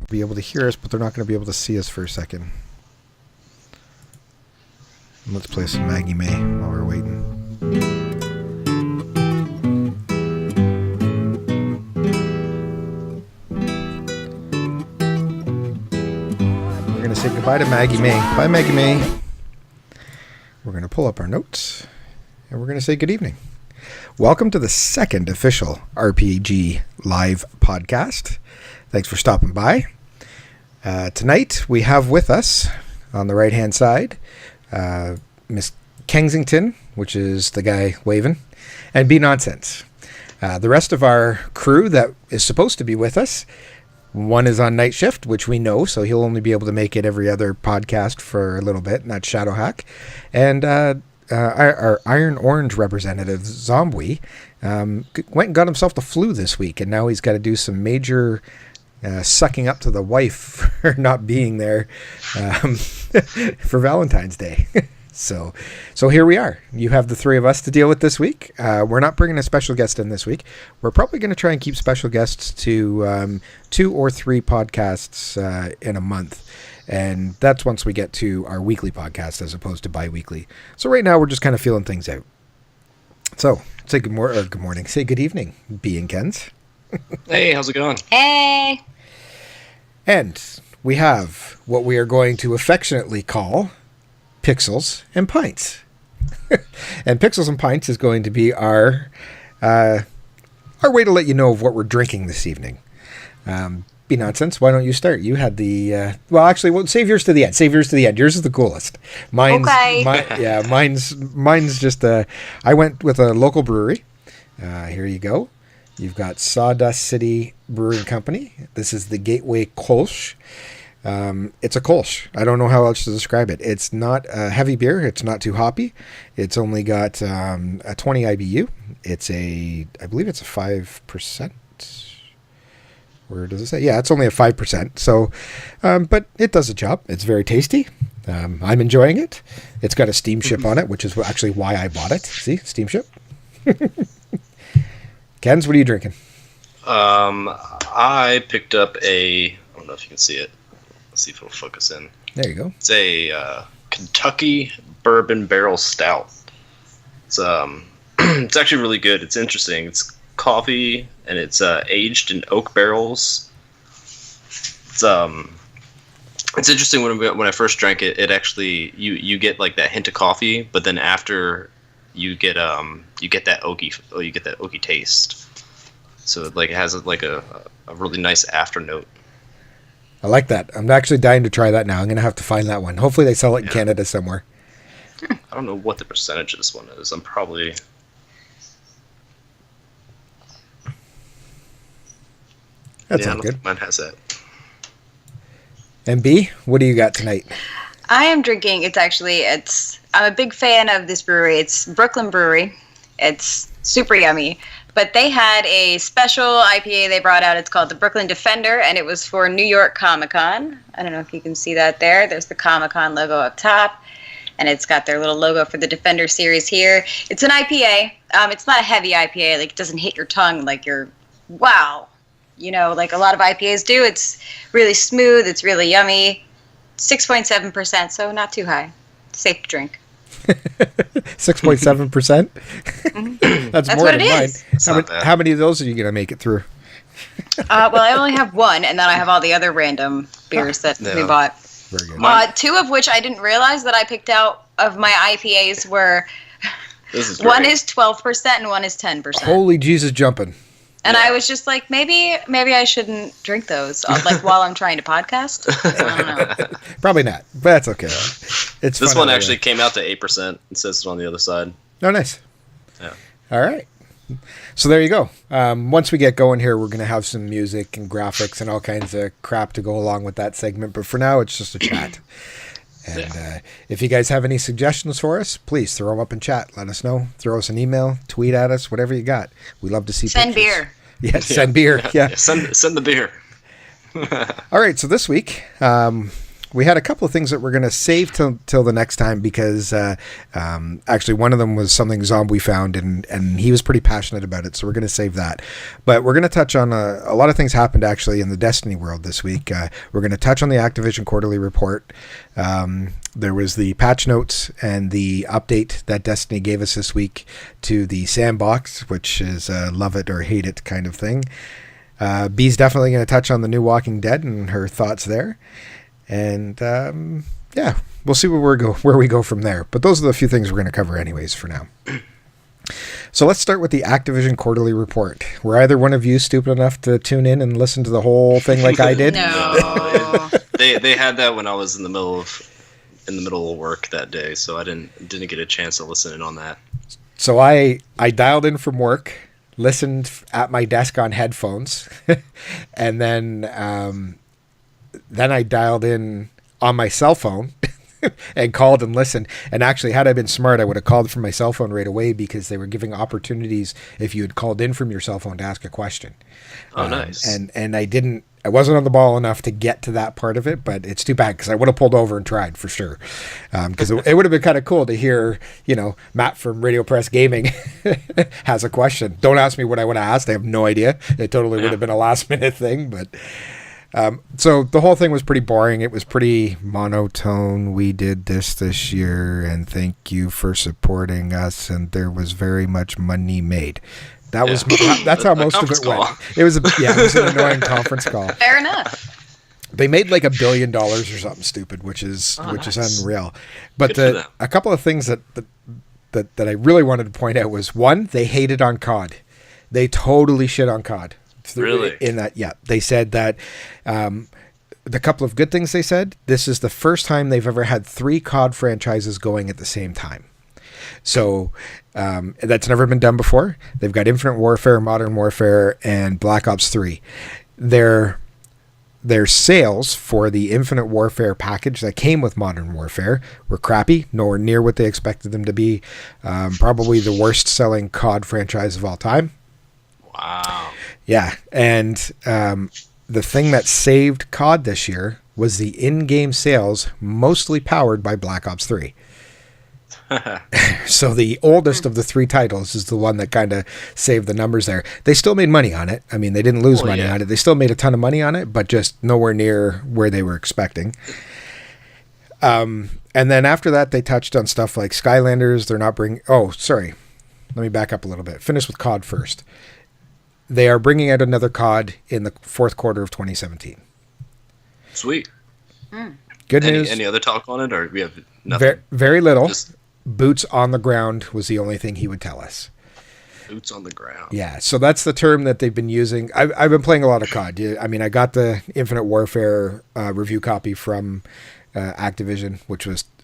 be able to hear us, but they're not going to be able to see us for a second. Let's play some Maggie May while we're waiting. We're going to say goodbye to Maggie May. Bye, Maggie May. We're going to pull up our notes, and we're going to say good evening. Welcome to the second official RPG Live podcast. Thanks for stopping by. Tonight, we have with us, on the right-hand side, Miss Kensington, which is the guy waving, and BeNonsense. The rest of our crew that is supposed to be with us, one is on night shift, which we know, so he'll only be able to make it every other podcast for a little bit, and that's Shadowhack. And our Iron Orange representative, Zombie, went and got himself the flu this week, and now he's got to do some major sucking up to the wife for not being there for Valentine's Day. So here we are. You have the three of us to deal with this week. We're not bringing a special guest in this week. We're probably going to try and keep special guests to 2 or 3 podcasts in a month. And that's once we get to our weekly podcast as opposed to bi-weekly. So right now we're just kind of feeling things out. So say good morning. Say good evening, B and Kens. Hey, how's it going? Hey. And we have what we are going to affectionately call Pixels and Pints. And Pixels and Pints is going to be our way to let you know of what we're drinking this evening. BeNonsense, why don't you start? You had the save yours to the end. Yours is the coolest. Mine's just I went with a local brewery. Here you go. You've got Sawdust City Brewing Company. This is the Gateway Kolsch. It's a Kolsch. I don't know how else to describe it. It's not a heavy beer. It's not too hoppy. It's only got a 20 IBU. I believe it's a 5%. Where does it say? Yeah, it's only a 5%. So, but it does the job. It's very tasty. I'm enjoying it. It's got a steamship on it, which is actually why I bought it. See, steamship. Kens, what are you drinking? I picked up I don't know if you can see it. Let's see if it'll focus in. There you go. It's a Kentucky Bourbon Barrel Stout. It's it's actually really good. It's interesting. It's coffee and it's aged in oak barrels. It's interesting when I first drank it. It actually you get like that hint of coffee, but then after you get that oaky taste. So it has a really nice after note. I like that. I'm actually dying to try that now. I'm going to have to find that one. Hopefully they sell it in Canada somewhere. I don't know what the percentage of this one is. I'm probably... That's all good. Mine has that. And B, what do you got tonight? I am drinking, I'm a big fan of this brewery. It's Brooklyn Brewery. It's super yummy. But they had a special IPA they brought out. It's called the Brooklyn Defender, and it was for New York Comic Con. I don't know if you can see that there. There's the Comic Con logo up top, and it's got their little logo for the Defender series here. It's an IPA. It's not a heavy IPA. Like, it doesn't hit your tongue like wow. Like a lot of IPAs do. It's really smooth. It's really yummy. 6.7%, so not too high. Safe to drink. 6.7%? That's more what than it mine. How many of those are you going to make it through? Well, I only have one, and then I have all the other random beers that we bought. Very good. 2 of which I didn't realize that I picked out of my IPAs were one is 12% and one is 10%. Holy Jesus jumping. And I was just like, maybe I shouldn't drink those while I'm trying to podcast. I don't know. Probably not, but that's okay. This one actually came out to 8%. It says it on the other side. Oh, nice. Yeah. All right. So there you go. Once we get going here, we're going to have some music and graphics and all kinds of crap to go along with that segment. But for now, it's just a chat. And if you guys have any suggestions for us, please throw them up in chat. Let us know. Throw us an email, tweet at us, whatever you got. We love to see Send pictures. beer. Yeah, send beer. Yeah. Send the beer. All right, so this week, we had a couple of things that we're going to save till the next time because actually one of them was something Zombie found and he was pretty passionate about it, so we're going to save that. But we're going to touch on a lot of things happened actually in the Destiny world this week. We're going to touch on the Activision Quarterly report. There was the patch notes and the update that Destiny gave us this week to the sandbox, which is a love it or hate it kind of thing. B's definitely going to touch on the new Walking Dead and her thoughts there. And yeah, we'll see where we go from there. But those are the few things we're going to cover anyways for now. So let's start with the Activision Quarterly report. Were either one of you stupid enough to tune in and listen to the whole thing like I did? No. They had that when I was in the middle of work that day, so I didn't get a chance to listen in on that. So I dialed in from work, listened at my desk on headphones, and then I dialed in on my cell phone and called and listened. And actually, had I been smart, I would have called from my cell phone right away because they were giving opportunities if you had called in from your cell phone to ask a question. Oh, nice. And I wasn't on the ball enough to get to that part of it, but it's too bad because I would have pulled over and tried for sure. Because it would have been kind of cool to hear, Matt from Radio Press Gaming has a question. Don't ask me what I would have asked. I have no idea. It totally would have been a last minute thing, but so the whole thing was pretty boring. It was pretty monotone. We did this year and thank you for supporting us. And there was very much money made. That's how most of it went. It was an annoying conference call. Fair enough. They made like $1 billion or something stupid, which is unreal. But a couple of things that I really wanted to point out was, one, they hated on COD. They totally shit on COD. Really? In that, yeah. They said that the couple of good things they said, this is the first time they've ever had 3 COD franchises going at the same time. So that's never been done before. They've got Infinite Warfare, Modern Warfare, and Black Ops 3. Their sales for the Infinite Warfare package that came with Modern Warfare were crappy, nowhere near what they expected them to be. Probably the worst selling COD franchise of all time. Wow. Yeah, and the thing that saved COD this year was the in-game sales, mostly powered by Black Ops 3. So the oldest of the 3 titles is the one that kind of saved the numbers there. They still made money on it. I mean, they didn't lose money on it. They still made a ton of money on it, but just nowhere near where they were expecting. And then after that, they touched on stuff like Skylanders. They're not bringing... Oh, sorry. Let me back up a little bit. Finish with COD first. They are bringing out another COD in the 4th quarter of 2017. Sweet. Good news. Any other talk on it, or we have nothing? Very little. Boots on the ground was the only thing he would tell us. Boots on the ground. Yeah, so that's the term that they've been using. I've been playing a lot of COD. I mean, I got the Infinite Warfare review copy from Activision,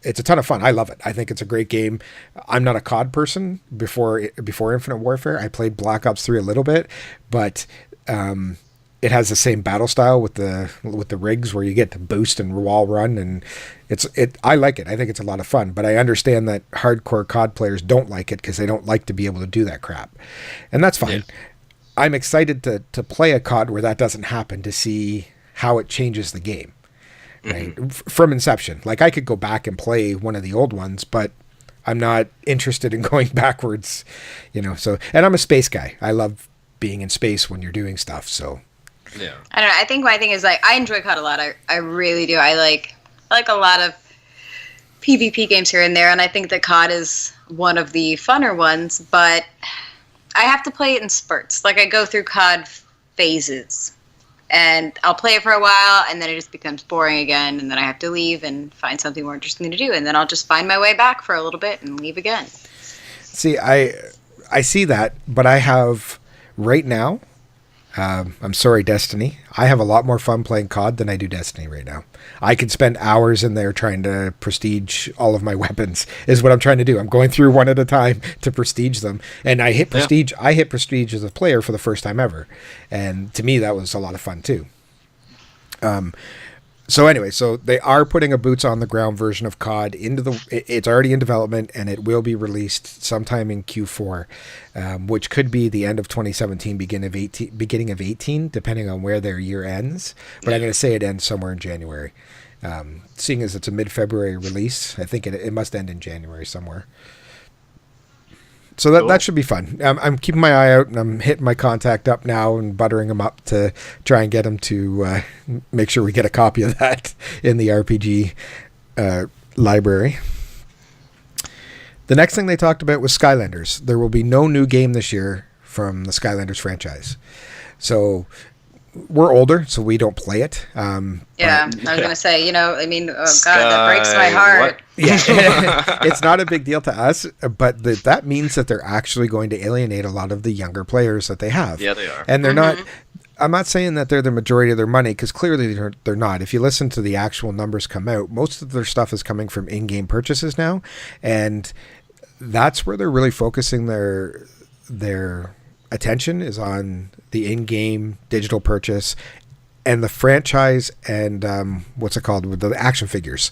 it's a ton of fun. I love it. I think it's a great game. I'm not a COD person. Before Infinite Warfare, I played Black Ops 3 a little bit, but it has the same battle style with the rigs where you get to boost and wall run, and I like it. I think it's a lot of fun, but I understand that hardcore COD players don't like it because they don't like to be able to do that crap, and that's fine. Yeah. I'm excited to play a COD where that doesn't happen, to see how it changes the game. Right? From inception. Like, I could go back and play one of the old ones, but I'm not interested in going backwards, so, and I'm a space guy. I love being in space when you're doing stuff. So yeah, I don't know. I think my thing is, like, I enjoy COD a lot. I really do. I like a lot of PvP games here and there, and I think that COD is one of the funner ones, but I have to play it in spurts. Like, I go through COD phases. And I'll play it for a while, and then it just becomes boring again, and then I have to leave and find something more interesting to do, and then I'll just find my way back for a little bit and leave again. See, I see that, but I have right now, I'm sorry, Destiny, I have a lot more fun playing COD than I do Destiny right now. I could spend hours in there trying to prestige all of my weapons, is what I'm trying to do. I'm going through one at a time to prestige them. And I hit prestige. Yeah. I hit prestige as a player for the first time ever. And to me, that was a lot of fun too. So anyway, so they are putting a boots on the ground version of COD it's already in development, and it will be released sometime in Q4, which could be the end of 2017, beginning of 18, depending on where their year ends. But I'm going to say it ends somewhere in January. Seeing as it's a mid-February release, I think it must end in January somewhere. So that should be fun. I'm keeping my eye out, and I'm hitting my contact up now and buttering him up to try and get him to make sure we get a copy of that in the RPG library. The next thing they talked about was Skylanders. There will be no new game this year from the Skylanders franchise. So we're older, so we don't play it. I was going to say, God, that breaks my heart. What? Yeah, it's not a big deal to us, but that means that they're actually going to alienate a lot of the younger players that they have. Yeah, they are. And they're not. I'm not saying that they're the majority of their money, because clearly they're not. If you listen to the actual numbers come out, most of their stuff is coming from in-game purchases now, and that's where they're really focusing their attention is on the in-game digital purchase and the franchise and what's it called, with the action figures.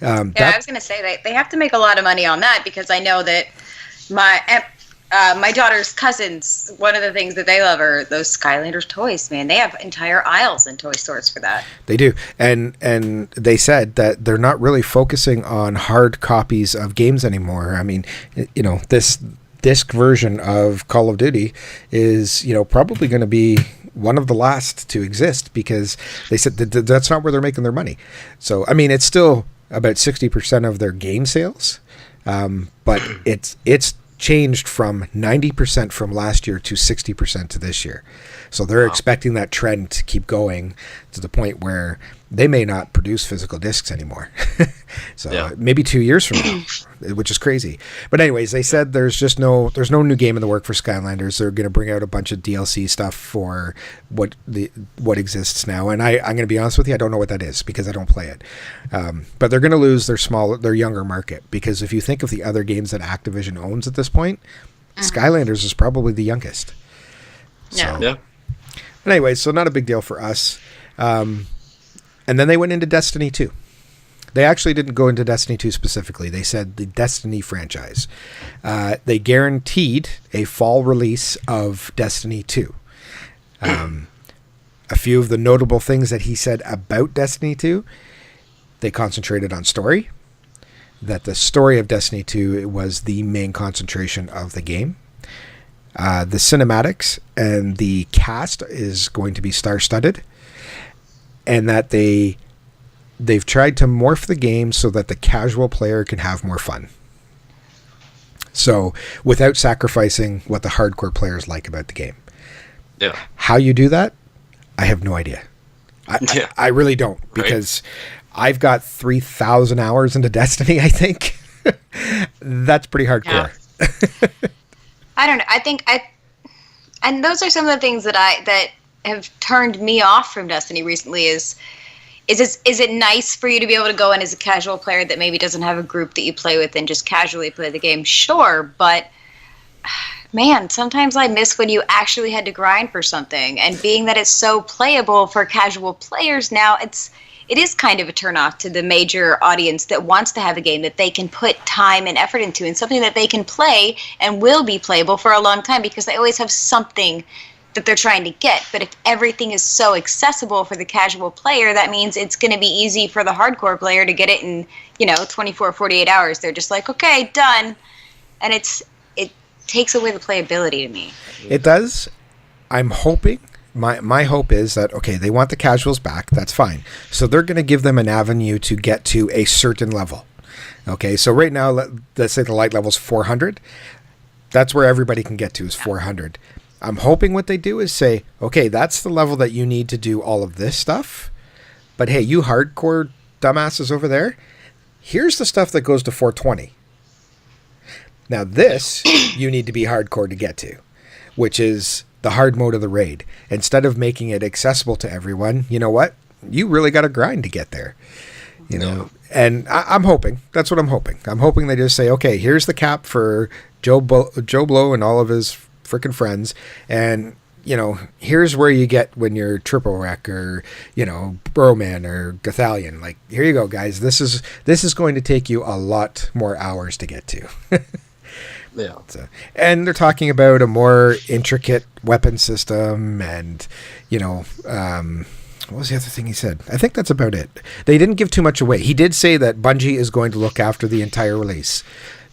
I was going to say they have to make a lot of money on that, because I know that my daughter's cousins, one of the things that they love are those Skylanders toys, man. They have entire aisles in toy stores for that. They do. And they said that they're not really focusing on hard copies of games anymore. I mean, this disc version of Call of Duty is, probably going to be one of the last to exist, because they said that's not where they're making their money. So, I mean, it's still about 60% of their game sales, but it's changed from 90% from last year to 60% to this year. So they're expecting that trend to keep going to the point where they may not produce physical discs anymore. So maybe 2 years from now, which is crazy. But anyways, they said there's no new game in the work for Skylanders. They're going to bring out a bunch of DLC stuff for what exists now. And I'm going to be honest with you, I don't know what that is, because I don't play it. But they're going to lose their younger market, because if you think of the other games that Activision owns at this point, Skylanders is probably the youngest. Yeah. But anyway, so not a big deal for us. And then they went into Destiny 2. They actually didn't go into Destiny 2 specifically. They said the Destiny franchise. They guaranteed a fall release of Destiny 2. A few of the notable things that he said about Destiny 2, they concentrated on story. That the story of Destiny 2 was the main concentration of the game. The cinematics and the cast is going to be star-studded. And that they've tried to morph the game so that the casual player can have more fun. So without sacrificing what the hardcore players like about the game. Yeah. How you do that, I have no idea. I really don't, because I've got 3,000 hours into Destiny, I think. That's pretty hardcore. Yeah. I don't know. I think and those are some of the things that have turned me off from Destiny recently is it nice for you to be able to go in as a casual player that maybe doesn't have a group that you play with and just casually play the game? Sure, but man, sometimes I miss when you actually had to grind for something, and being that it's so playable for casual players now, it is kind of a turnoff to the major audience that wants to have a game that they can put time and effort into, and something that they can play and will be playable for a long time, because they always have something that they're trying to get. But if everything is so accessible for the casual player, that means it's going to be easy for the hardcore player to get it in 24 48 hours. They're just like, okay, done. And it takes away the playability to me. It does. I'm hoping, my hope is that, okay, they want the casuals back, that's fine, so they're going to give them an avenue to get to a certain level. Okay, so right now, let's say the light level's 400. That's where everybody can get to, is 400. I'm hoping what they do is say, okay, that's the level that you need to do all of this stuff. But hey, you hardcore dumbasses over there, here's the stuff that goes to 420. Now this, you need to be hardcore to get to, which is the hard mode of the raid. Instead of making it accessible to everyone, you know what? You really got to grind to get there. And I'm hoping, that's what I'm hoping. I'm hoping they just say, okay, here's the cap for Joe Blow and all of his freaking friends, and here's where you get when you're Triple Wreck or Broman or Gothalion. Like, here you go, guys. This is going to take you a lot more hours to get to. Yeah. So, and they're talking about a more intricate weapon system, and what was the other thing he said? I think that's about it. They didn't give too much away. He did say that Bungie is going to look after the entire release.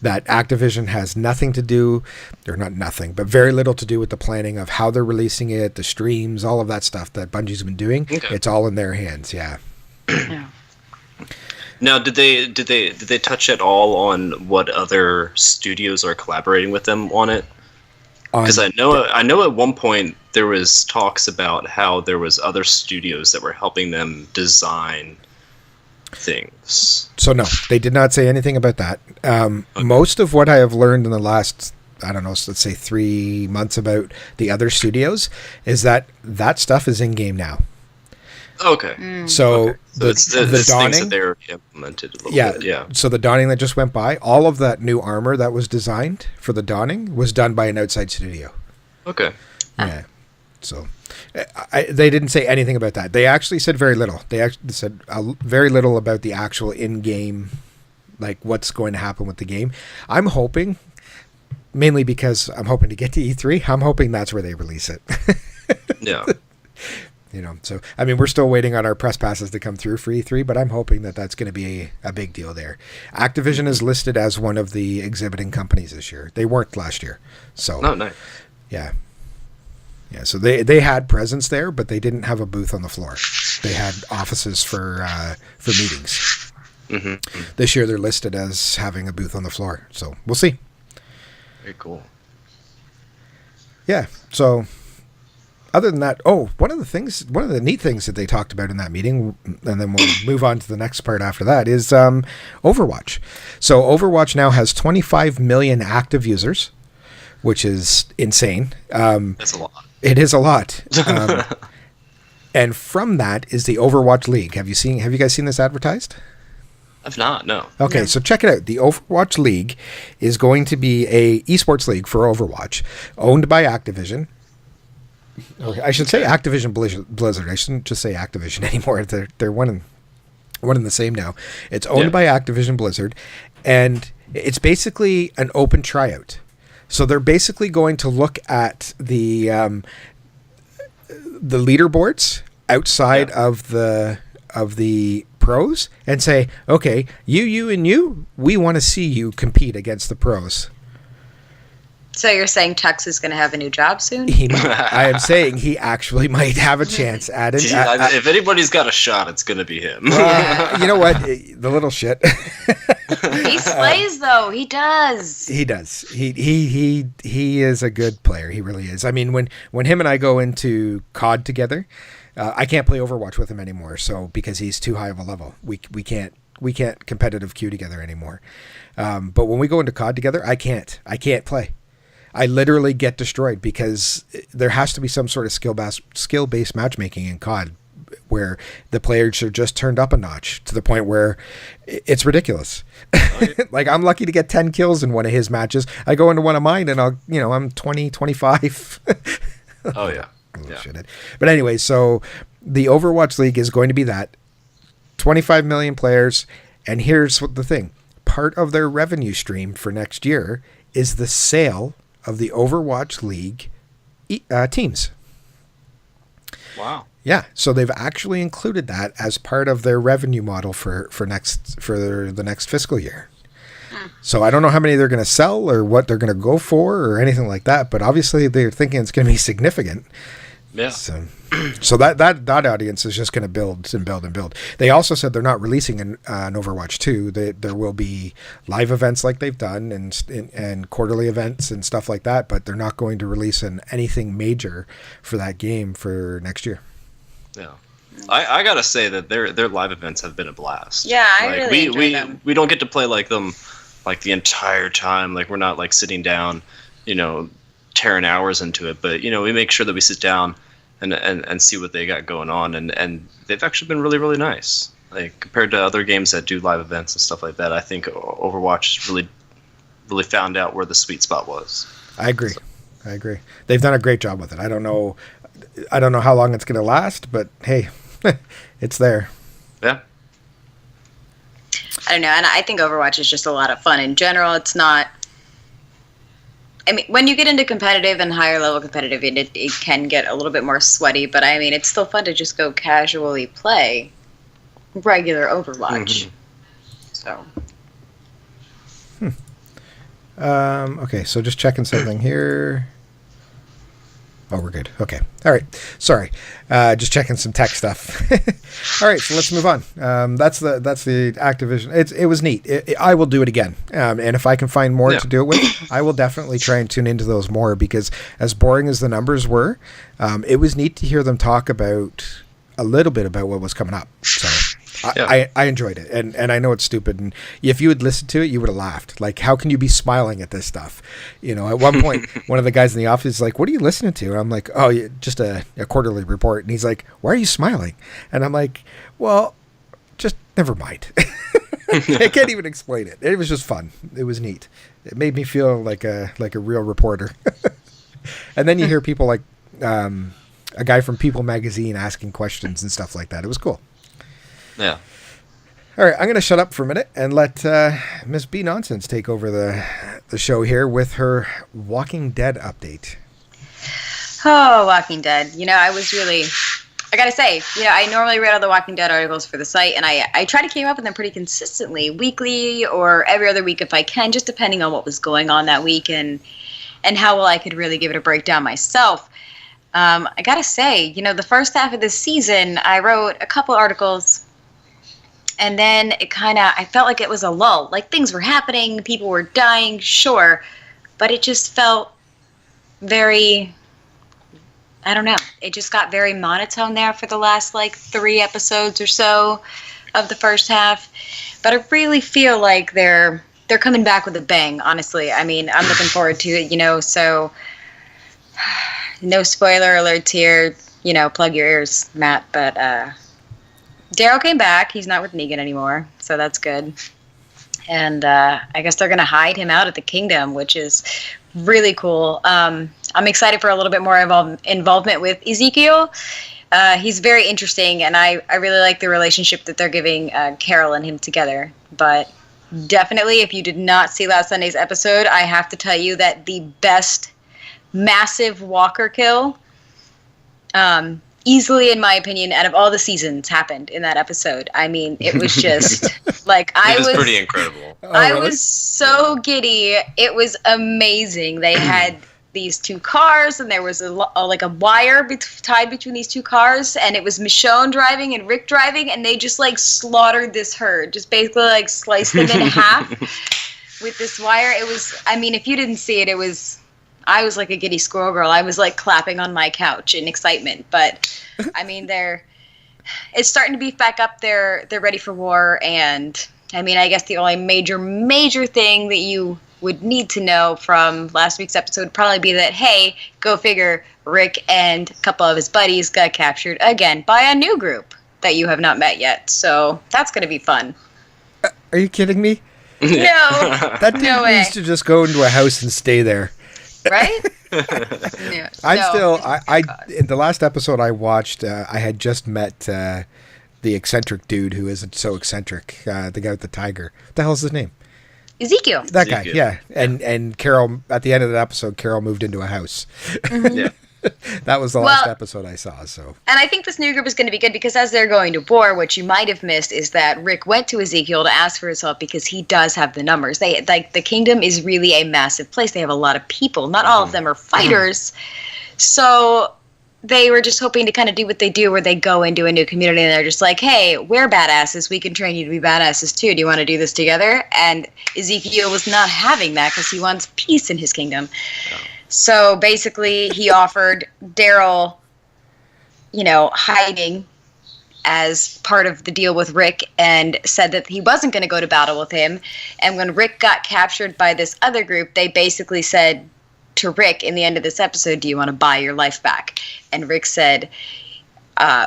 That Activision has nothing to do, or not nothing, but very little to do with the planning of how they're releasing it, the streams, all of that stuff that Bungie's been doing. Okay. It's all in their hands. Yeah. Yeah. Now, did they touch at all on what other studios are collaborating with them on it? Because I know at one point there was talks about how there was other studios that were helping them design things. So no, they did not say anything about that. Okay. Most of what I have learned in the last, I don't know, let's say 3 months about the other studios is that stuff is in game now. Okay. So okay. the Dawning things that they already implemented a little bit. Yeah. So the Dawning that just went by, all of that new armor that was designed for the Dawning was done by an outside studio. Okay. Yeah. So they didn't say anything about that. They actually said very little. They actually said very little about the actual in-game, like what's going to happen with the game. I'm hoping, mainly because I'm hoping to get to E3, I'm hoping that's where they release it. Yeah. You know, so I mean, we're still waiting on our press passes to come through for E3, but I'm hoping that that's going to be a big deal there. Activision is listed as one of the exhibiting companies this year. They weren't last year, so. Oh, nice. Yeah. Yeah, so they had presence there, but they didn't have a booth on the floor. They had offices for meetings. Mm-hmm. This year they're listed as having a booth on the floor, so we'll see. Very cool. Yeah, so other than that, one of the neat things that they talked about in that meeting, and then we'll move on to the next part after that, is Overwatch. So Overwatch now has 25 million active users, which is insane. That's a lot. It is a lot. And from that is the Overwatch League. Have you guys seen this advertised? I've not, no. Okay, so check it out. The Overwatch League is going to be a esports league for Overwatch, owned by Activision. Okay, I should say Activision Blizzard. I shouldn't just say Activision anymore. They're one and the same now. It's owned by Activision Blizzard, and it's basically an open tryout. So they're basically going to look at the leaderboards outside of the pros and say, okay, you, and you, we want to see you compete against the pros. So you're saying Tux is going to have a new job soon? I am saying he actually might have a chance at it. If anybody's got a shot, it's going to be him. You know what? The little shit. He slays, though. He does. He does. He is a good player. He really is. I mean, when him and I go into COD together, I can't play Overwatch with him anymore. So because he's too high of a level, we can't competitive queue together anymore. But when we go into COD together, I can't play. I literally get destroyed because there has to be some sort of skill-based matchmaking in COD where the players are just turned up a notch to the point where it's ridiculous. Like, I'm lucky to get 10 kills in one of his matches. I go into one of mine and I'm 20, 25. Oh, yeah. But anyway, so the Overwatch League is going to be that 25 million players. And here's the thing. Part of their revenue stream for next year is the sale of the Overwatch League teams. Wow. Yeah, so they've actually included that as part of their revenue model for the next fiscal year. So I don't know how many they're going to sell or what they're going to go for or anything like that, but obviously they're thinking it's going to be significant. Yeah. So that audience is just going to build and build and build. They also said they're not releasing an Overwatch 2. There will be live events like they've done and quarterly events and stuff like that, but they're not going to release anything major for that game for next year. Yeah. I gotta say that their live events have been a blast. Yeah, I really enjoy them. We don't get to play like them like the entire time. Like, we're not like sitting down, tearing hours into it, but we make sure that we sit down and see what they got going on, and they've actually been really, really nice. Like, compared to other games that do live events and stuff like that, I think Overwatch really, really found out where the sweet spot was. I agree. They've done a great job with it. I don't know how long it's going to last, but hey, it's there. Yeah. I don't know, and I think Overwatch is just a lot of fun in general. It's not I mean, when you get into competitive and higher level competitive, it can get a little bit more sweaty, but I mean, it's still fun to just go casually play regular Overwatch. So. Okay, so just checking something here. Oh, we're good. Okay. All right. Sorry. Just checking some tech stuff. All right, so let's move on. That's the Activision. It was neat. I will do it again. And if I can find more to do it with, I will definitely try and tune into those more, because as boring as the numbers were, it was neat to hear them talk about a little bit about what was coming up. So I enjoyed it, and I know it's stupid, and if you had listened to it, you would have laughed. Like, how can you be smiling at this stuff? You know, at one point, one of the guys in the office is like, "What are you listening to?" And I'm like, "Oh, just a quarterly report." And he's like, "Why are you smiling?" And I'm like, "Well, just never mind." I can't even explain it. It was just fun. It was neat. It made me feel like a real reporter. And then you hear people like a guy from People magazine asking questions and stuff like that. It was cool. Yeah. All right, I'm going to shut up for a minute and let Miss BeNonsense take over the show here with her Walking Dead update. Oh, Walking Dead. You know, I got to say, you know, I normally read all the Walking Dead articles for the site, and I try to keep up with them pretty consistently, weekly or every other week if I can, just depending on what was going on that week and how well I could really give it a breakdown myself. I got to say, you know, the first half of this season, I wrote a couple articles. And then I felt like it was a lull. Like, things were happening, people were dying, sure. But it just felt very, I don't know. It just got very monotone there for the last, 3 episodes or so of the first half. But I really feel like they're coming back with a bang, honestly. I mean, I'm looking forward to it, you know, so no spoiler alerts here. You know, plug your ears, Matt, but, Daryl came back. He's not with Negan anymore, so that's good. And I guess they're going to hide him out at the Kingdom, which is really cool. I'm excited for a little bit more involvement with Ezekiel. He's very interesting, and I really like the relationship that they're giving Carol and him together. But definitely, if you did not see last Sunday's episode, I have to tell you that the best massive Walker kill easily, in my opinion, out of all the seasons happened in that episode. I mean, it was just like it was pretty incredible. I was so giddy. It was amazing. They had these 2 cars, and there was a wire tied between these 2 cars, and it was Michonne driving and Rick driving, and they just slaughtered this herd, just basically sliced them in half with this wire. It was, I mean, if you didn't see it, I was like a giddy squirrel girl. I was clapping on my couch in excitement. But I mean, it's starting to beef back up. They're ready for war. And I mean, I guess the only major thing that you would need to know from last week's episode would probably be that, hey, go figure, Rick and a couple of his buddies got captured again by a new group that you have not met yet. So that's going to be fun. Are you kidding me? No. That dude needs to just go into a house and stay there. Right? In the last episode I watched, I had just met the eccentric dude who isn't so eccentric, the guy with the tiger. What the hell's his name? Ezekiel. That guy, yeah. And Carol, at the end of the episode, Carol moved into a house. Mm-hmm. Yeah. That was the last episode I saw. So, and I think this new group is going to be good because as they're going to war, what you might have missed is that Rick went to Ezekiel to ask for his help because he does have the numbers. The Kingdom is really a massive place. They have a lot of people. Not all of them are fighters. So they were just hoping to kind of do what they do where they go into a new community and they're just like, hey, we're badasses. We can train you to be badasses too. Do you want to do this together? And Ezekiel was not having that because he wants peace in his kingdom. Oh. So basically, he offered Daryl, hiding as part of the deal with Rick and said that he wasn't going to go to battle with him. And when Rick got captured by this other group, they basically said to Rick in the end of this episode, do you want to buy your life back? And Rick said,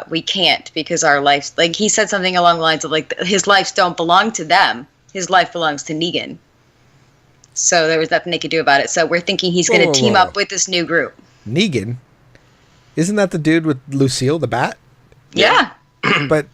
we can't because our lives, he said something along the lines of his lives don't belong to them. His life belongs to Negan. So there was nothing they could do about it. So we're thinking he's going to team up with this new group. Negan? Isn't that the dude with Lucille, the bat? Yeah. But,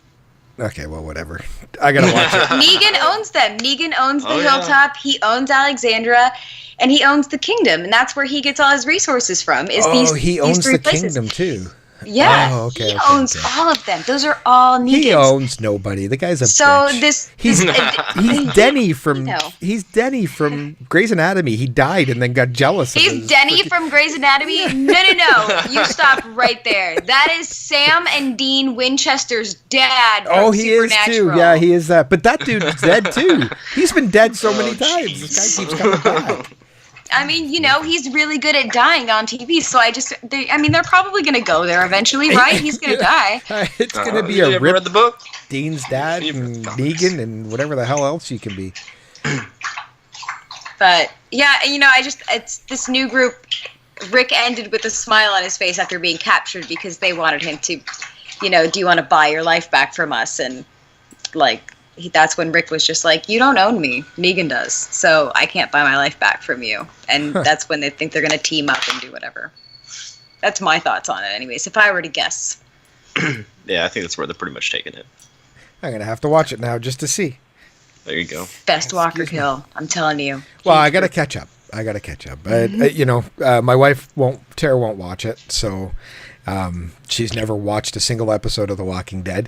okay, well, whatever. I got to watch it. Negan owns them. Negan owns the Hilltop. He owns Alexandra. and he owns the kingdom, and that's where he gets all his resources from. He owns three the places. kingdom too. Yeah, Oh, okay, he owns all of them. Those are all Negans. He owns nobody. The guy's a bitch. He's Denny from he's Denny from Grey's Anatomy. He died and then got jealous. He's Denny from Grey's Anatomy. No. You stop right there. That is Sam and Dean Winchester's dad. From Supernatural. Is too. Yeah, he is that. But that dude's dead too. He's been dead so many times. This guy keeps coming back. I mean, he's really good at dying on TV, so they're probably going to go there eventually, right? He's going to die. It's going to be a rip. Read the book? Dean's dad and Negan and whatever the hell else you can be. But, yeah, it's this new group. Rick ended with a smile on his face after being captured because they wanted him to, do you want to buy your life back from us? And, that's when Rick was just like, you don't own me. Negan does. So I can't buy my life back from you. And that's when they think they're going to team up and do whatever. That's my thoughts on it anyways, if I were to guess. Yeah, I think that's where they're pretty much taking it. I'm going to have to watch it now just to see. There you go. Best Walker kill. I'm telling you. Well, I got to catch up. My wife Tara won't watch it. So she's never watched a single episode of The Walking Dead.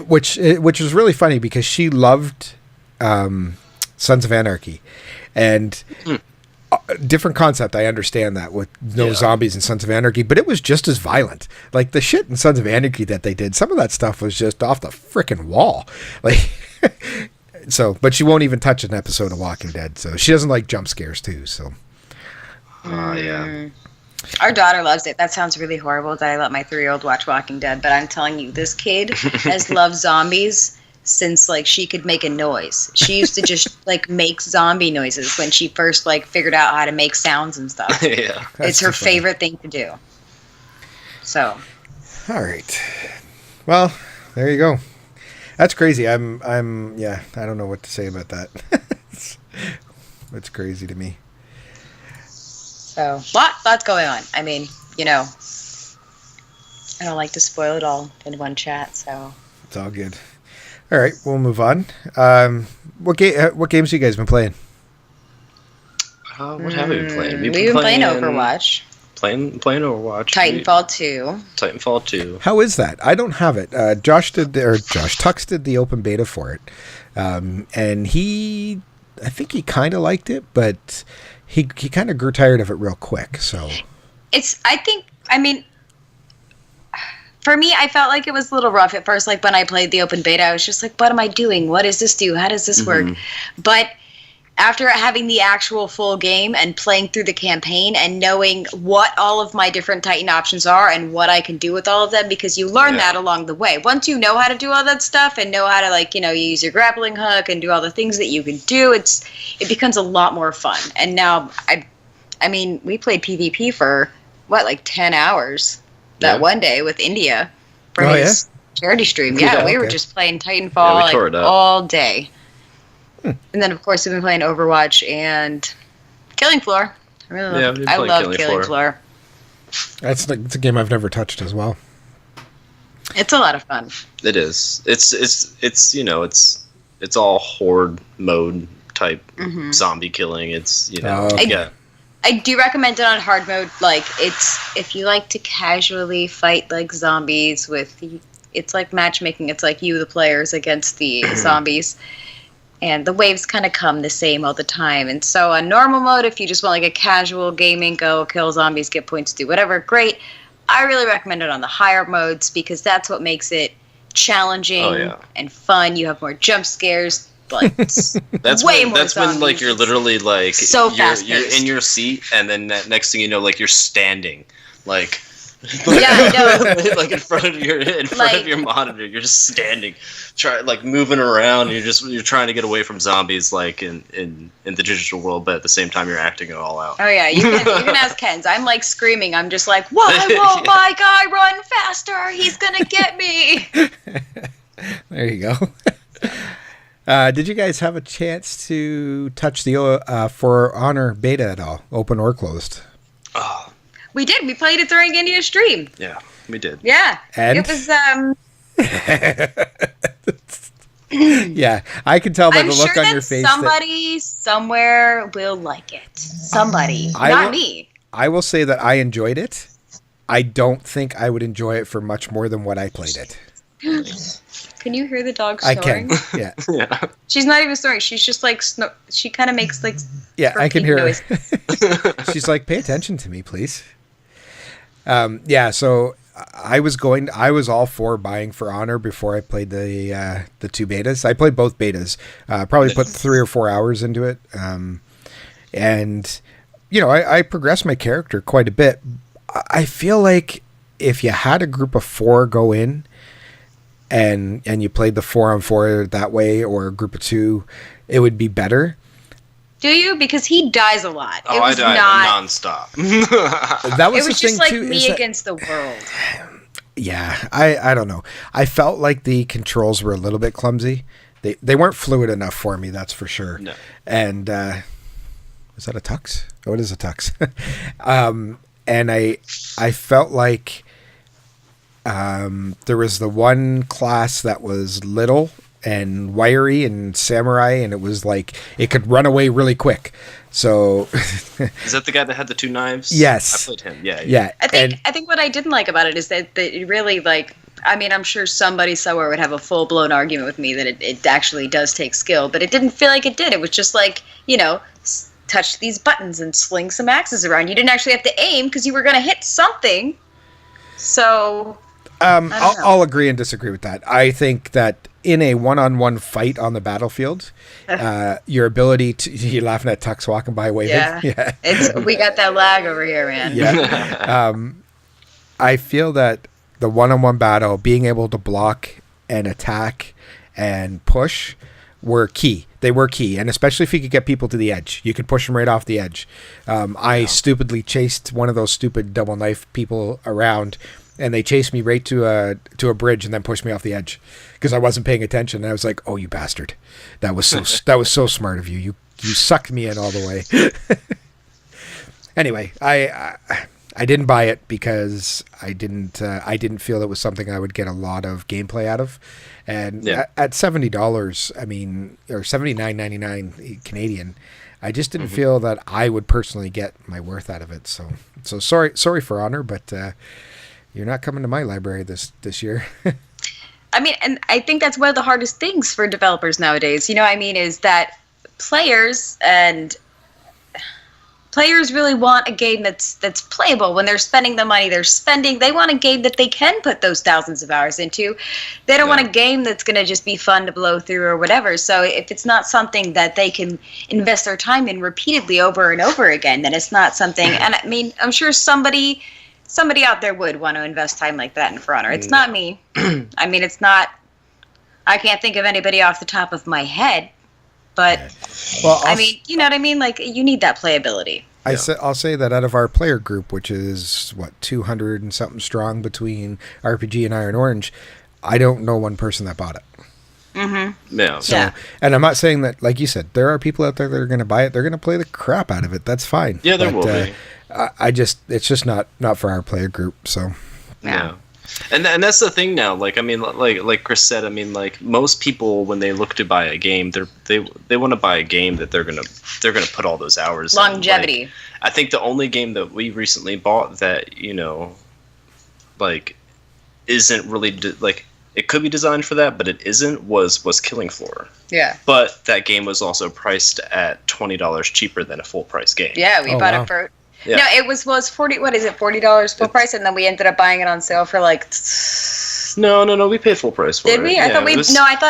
Which was really funny because she loved Sons of Anarchy, and different concept. I understand that with no zombies in Sons of Anarchy, but it was just as violent. Like the shit in Sons of Anarchy that they did, some of that stuff was just off the frickin' wall. Like, but she won't even touch an episode of Walking Dead. So she doesn't like jump scares too. So, yeah. Our daughter loves it. That sounds really horrible that I let my 3-year-old watch Walking Dead, but I'm telling you, this kid has loved zombies since she could make a noise. She used to just make zombie noises when she first figured out how to make sounds and stuff. Yeah, it's her favorite thing to do. So, all right. Well, there you go. That's crazy. I don't know what to say about that. It's crazy to me. So, lots going on. I mean, I don't like to spoil it all in one chat, so. It's all good. All right, we'll move on. What games have you guys been playing? What have we been playing? We've been playing Overwatch. Playing Overwatch. Titanfall 2. How is that? I don't have it. Josh Tux did the open beta for it. And I think he kind of liked it, but he kind of grew tired of it real quick. So for me, I felt like it was a little rough at first. When I played the open beta, I was just like, what am I doing? What does this do? How does this work? But after having the actual full game and playing through the campaign and knowing what all of my different Titan options are and what I can do with all of them, because you learn that along the way. Once you know how to do all that stuff and know how to you use your grappling hook and do all the things that you can do, it becomes a lot more fun. And now we played PvP for 10 hours that one day with India for his charity stream. Yeah, we were just playing Titanfall all day. And then, of course, we've been playing Overwatch and Killing Floor. I love Killing Floor. It's a game I've never touched as well. It's a lot of fun. It is. It's all horde mode type zombie killing. It's I do recommend it on hard mode. If you like to casually fight zombies it's like matchmaking. It's like you, the players, against the zombies. And the waves kind of come the same all the time. And so on normal mode, if you just want a casual gaming, go kill zombies, get points, do whatever, great. I really recommend it on the higher modes because that's what makes it challenging and fun. You have more jump scares. That's when you're literally so you're in your seat, and then next thing you know, you're standing I know. in front of your monitor, you're just standing, moving around. You're trying to get away from zombies, in the digital world, but at the same time, you're acting it all out. Oh yeah, you can ask Ken's. I'm screaming. I'm just why won't my guy run faster? He's gonna get me. There you go. Did you guys have a chance to touch the For Honor beta at all, open or closed? Oh. We did. We played it during India's stream. Yeah, we did. Yeah. And? It was Yeah, I can tell by I'm the look sure on that your face somebody somewhere will like it. Somebody, I not will- me. I will say that I enjoyed it. I don't think I would enjoy it for much more than what I played it. Can you hear the dog I snoring? can. Yeah. Yeah. She's not even snoring. She's just like she kind of makes like Yeah, I can croaking hear her. noises. She's like, pay attention to me, please. Yeah, so I was all for buying For Honor before I played the two betas. I played both betas. Probably put 3 or 4 hours into it. And, you know, I progressed my character quite a bit. I feel like if you had a group of 4 go in and you played the 4-on-4 that way, or a group of 2, it would be better. Do you? Because he dies a lot. Oh, I died nonstop. That was It was the just thing like too, me is that- against the world. Yeah, I don't know. I felt like the controls were a little bit clumsy. They weren't fluid enough for me, that's for sure. No. And is that a tux? Oh, it is a tux. And I felt like there was the one class that was little and wiry and samurai, and it was like it could run away really quick. So Is that the guy that had the 2 knives? Yes. I played him. Yeah. yeah, I think what I didn't like about it is that it really like. I mean, I'm sure somebody somewhere would have a full blown argument with me that it actually does take skill, but it didn't feel like it did. It was just like, you know, touch these buttons and sling some axes around. You didn't actually have to aim because you were going to hit something. So I'll agree and disagree with that. I think that in a one-on-one fight on the battlefield, your ability to... You're laughing at Tux walking by waving? yeah. We got that lag over here, man. Yeah. I feel that the one-on-one battle, being able to block and attack and push were key. They were key, and especially if you could get people to the edge. You could push them right off the edge. I stupidly chased one of those stupid double knife people around, and they chased me right to a bridge and then pushed me off the edge because I wasn't paying attention. And I was like, "Oh, you bastard! That was so smart of you. You sucked me in all the way." Anyway, I didn't buy it because I didn't feel it was something I would get a lot of gameplay out of. And at $70, I mean, or $79.99 Canadian, I just didn't feel that I would personally get my worth out of it. So sorry For Honor, but you're not coming to my library this year. I mean, and I think that's one of the hardest things for developers nowadays. You know what I mean? Is that players really want a game that's playable. When they're spending the money they want a game that they can put those thousands of hours into. They don't want a game that's going to just be fun to blow through or whatever. So if it's not something that they can invest their time in repeatedly over and over again, then it's not something. And I mean, I'm sure somebody out there would want to invest time like that in For Honor. It's not me. I mean, it's not. I can't think of anybody off the top of my head. But, well, I mean, you know what I mean? Like, you need that playability. I'll say that out of our player group, which is, 200 and something strong between RPG and Iron Orange, I don't know one person that bought it. Mm-hmm. Yeah. So, and I'm not saying that, like you said, there are people out there that are going to buy it. They're going to play the crap out of it. That's fine. Yeah, there will be. It's just not for our player group, so. Yeah. And that's the thing now. Like, I mean, like Chris said, I mean, like most people when they look to buy a game, they want to buy a game that they're gonna put all those hours. Longevity. Like, I think the only game that we recently bought that like isn't really like it could be designed for that, but it isn't was Killing Floor. Yeah. But that game was also priced at $20 cheaper than a full price game. Yeah, we bought it for. Yeah. No, it was $40. What is it? $40 full price, and then we ended up buying it on sale for like. No. We paid full price for it. Did we? I thought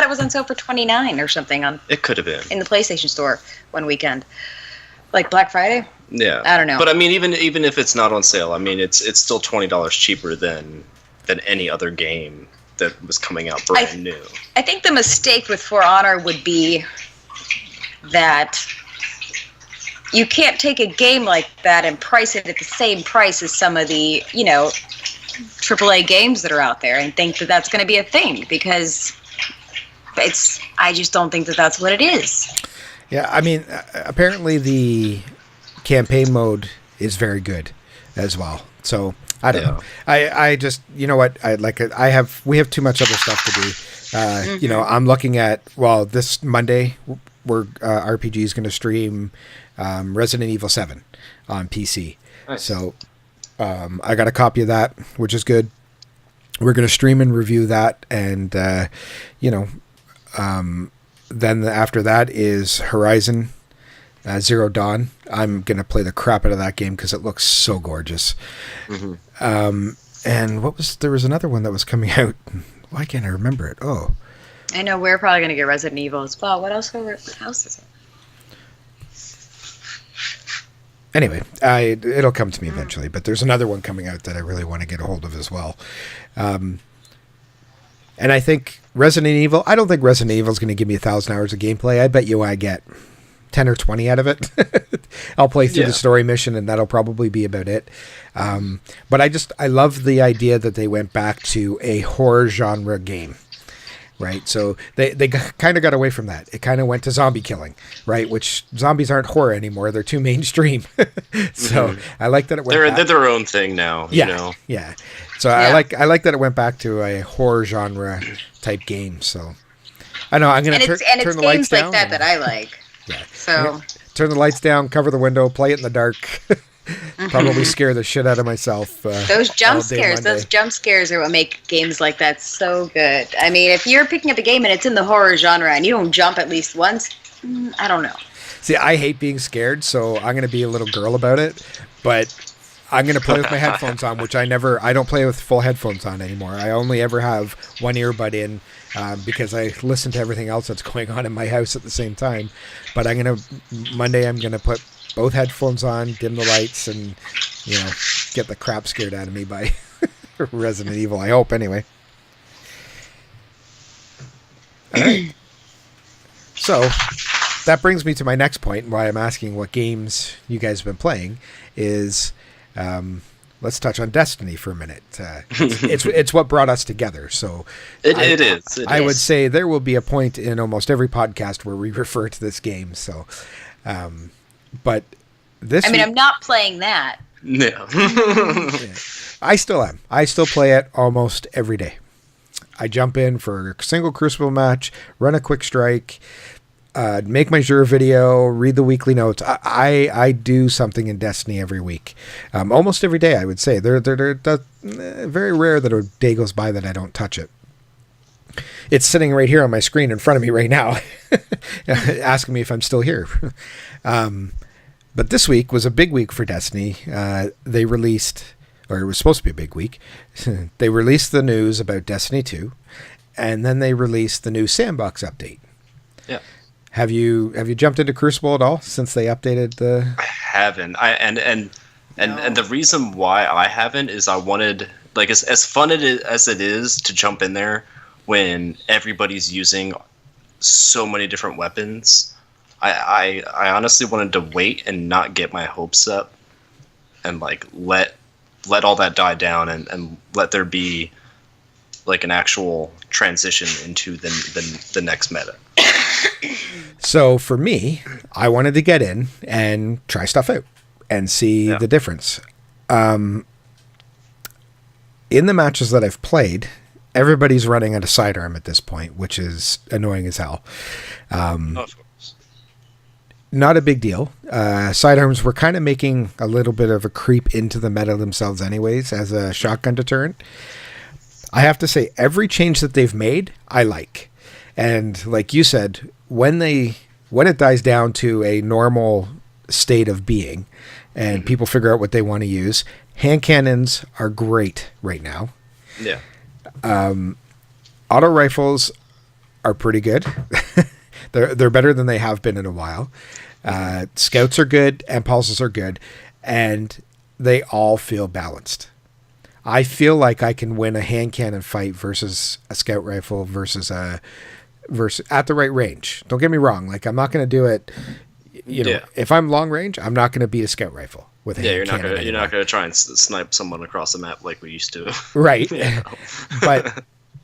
it was on sale for $29 or something on. It could have been in the PlayStation Store one weekend, like Black Friday. Yeah, I don't know. But I mean, even if it's not on sale, I mean, it's still $20 cheaper than any other game that was coming out brand new. I think the mistake with For Honor would be that. You can't take a game like that and price it at the same price as some of the, AAA games that are out there and think that that's going to be a thing because I just don't think that that's what it is. Yeah, I mean, apparently the campaign mode is very good as well. So I don't know. I just, you know what? We have too much other stuff to do. You know, I'm looking at, well, this Monday, we're RPG is going to stream Resident Evil 7 on PC. Nice. So I got a copy of that, which is good. We're going to stream and review that, and you know, then after that is Horizon Zero Dawn. I'm going to play the crap out of that game because it looks so gorgeous. And there was another one that was coming out. Why can't I remember it? Oh, I know we're probably going to get Resident Evil as well. What else is it? anyway, it'll come to me eventually, but there's another one coming out that I really want to get a hold of as well. And I think Resident Evil, I don't think Resident Evil is going to give me 1,000 hours of gameplay. I bet you I get 10 or 20 out of it. I'll play through the story mission, and that'll probably be about it. But I love the idea that they went back to a horror genre game. Right, so they kind of got away from that. It kind of went to zombie killing, right? Which zombies aren't horror anymore; they're too mainstream. So I like that it went. They're their own thing now. Yeah, you know? Yeah. So I like that it went back to a horror genre type game. So I know I'm going to turn the lights down. And it's games like that I like. Yeah. So turn the lights down, cover the window, play it in the dark. Probably scare the shit out of myself. Those jump scares are what make games like that so good. I mean, if you're picking up a game and it's in the horror genre and you don't jump at least once, I don't know. See, I hate being scared, so I'm going to be a little girl about it, but I'm going to play with my headphones on, which I don't play with full headphones on anymore. I only ever have one earbud in because I listen to everything else that's going on in my house at the same time. But Monday I'm going to put both headphones on, dim the lights, and, get the crap scared out of me by Resident Evil, I hope, anyway. All right. So, that brings me to my next point, why I'm asking what games you guys have been playing, is let's touch on Destiny for a minute. It's what brought us together, so... It is. I would say there will be a point in almost every podcast where we refer to this game, so... But this week, I'm not playing that. No. Yeah. I still am. I still play it almost every day. I jump in for a single Crucible match, run a quick strike, make my Jura video, read the weekly notes. I do something in Destiny every week. Almost every day, I would say. They're very rare that a day goes by that I don't touch it. It's sitting right here on my screen in front of me right now, asking me if I'm still here. But this week was a big week for Destiny. They released, or it was supposed to be a big week, they released the news about Destiny 2, and then they released the new Sandbox update. Yeah. Have you jumped into Crucible at all since they updated the... I haven't. And the reason why I haven't is I wanted, like, as fun as it is to jump in there when everybody's using so many different weapons, I honestly wanted to wait and not get my hopes up and, like, let all that die down and let there be, like, an actual transition into the next meta. So for me, I wanted to get in and try stuff out and see the difference. In the matches that I've played, everybody's running at a sidearm at this point, which is annoying as hell. Of course. Not a big deal. Sidearms were kind of making a little bit of a creep into the meta themselves anyways as a shotgun deterrent. I have to say, every change that they've made, I like. And like you said, when it dies down to a normal state of being and people figure out what they want to use, hand cannons are great right now. Yeah. Auto rifles are pretty good. They're better than they have been in a while. Scouts are good and pulses are good, and they all feel balanced. I feel like I can win a hand cannon fight versus a scout rifle versus at the right range. Don't get me wrong. Like, I'm not going to do it. If I'm long range, I'm not going to beat a scout rifle with a hand cannon. You're not going to try and snipe someone across the map like we used to. Right. But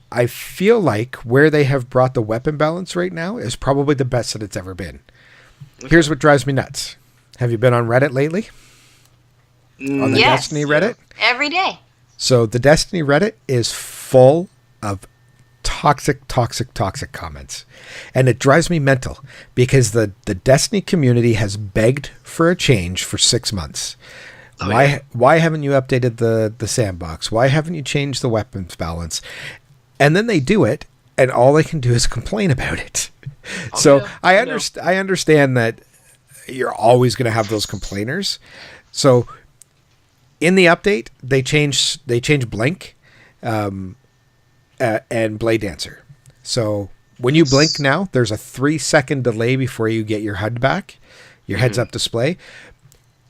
I feel like where they have brought the weapon balance right now is probably the best that it's ever been. Okay. Here's what drives me nuts. Have you been on Reddit lately? On the Destiny Reddit? Every day. So the Destiny Reddit is full of toxic comments. And it drives me mental because the Destiny community has begged for a change for 6 months. Why haven't you updated the sandbox? Why haven't you changed the weapons balance? And then they do it, and all they can do is complain about it. I understand that you're always going to have those complainers. So in the update, they change Blink and Blade Dancer. So when you blink now, there's a 3-second delay before you get your HUD back, your heads-up display.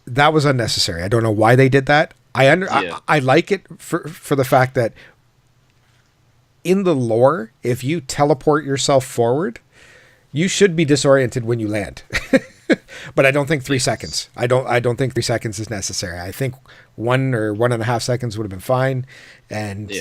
That was unnecessary. I don't know why they did that. I like it for the fact that in the lore, if you teleport yourself forward, you should be disoriented when you land. But I don't think 3 seconds. I don't think 3 seconds is necessary. I think 1 or 1.5 seconds would have been fine, and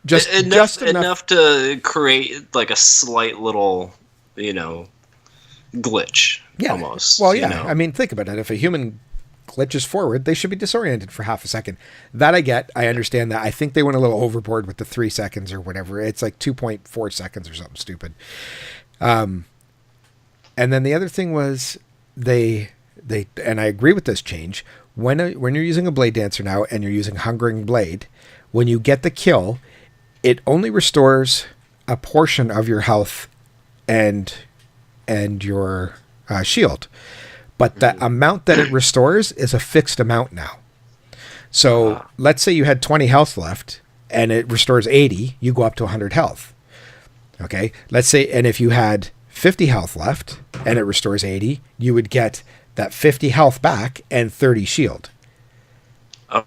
just enough to create like a slight little, glitch. Yeah. Almost. Well, yeah. I mean, think about it. If a human glitches forward, they should be disoriented for half a second. That I get. I understand that. I think they went a little overboard with the 3 seconds or whatever. It's like 2.4 seconds or something stupid. And then the other thing was they and I agree with this change. When you're using a Blade Dancer now and you're using Hungering Blade, when you get the kill, it only restores a portion of your health and your shield. But the amount that it restores is a fixed amount now. So let's say you had 20 health left and it restores 80, you go up to 100 health. Okay. Let's say, and if you had 50 health left and it restores 80, you would get that 50 health back and 30 shield.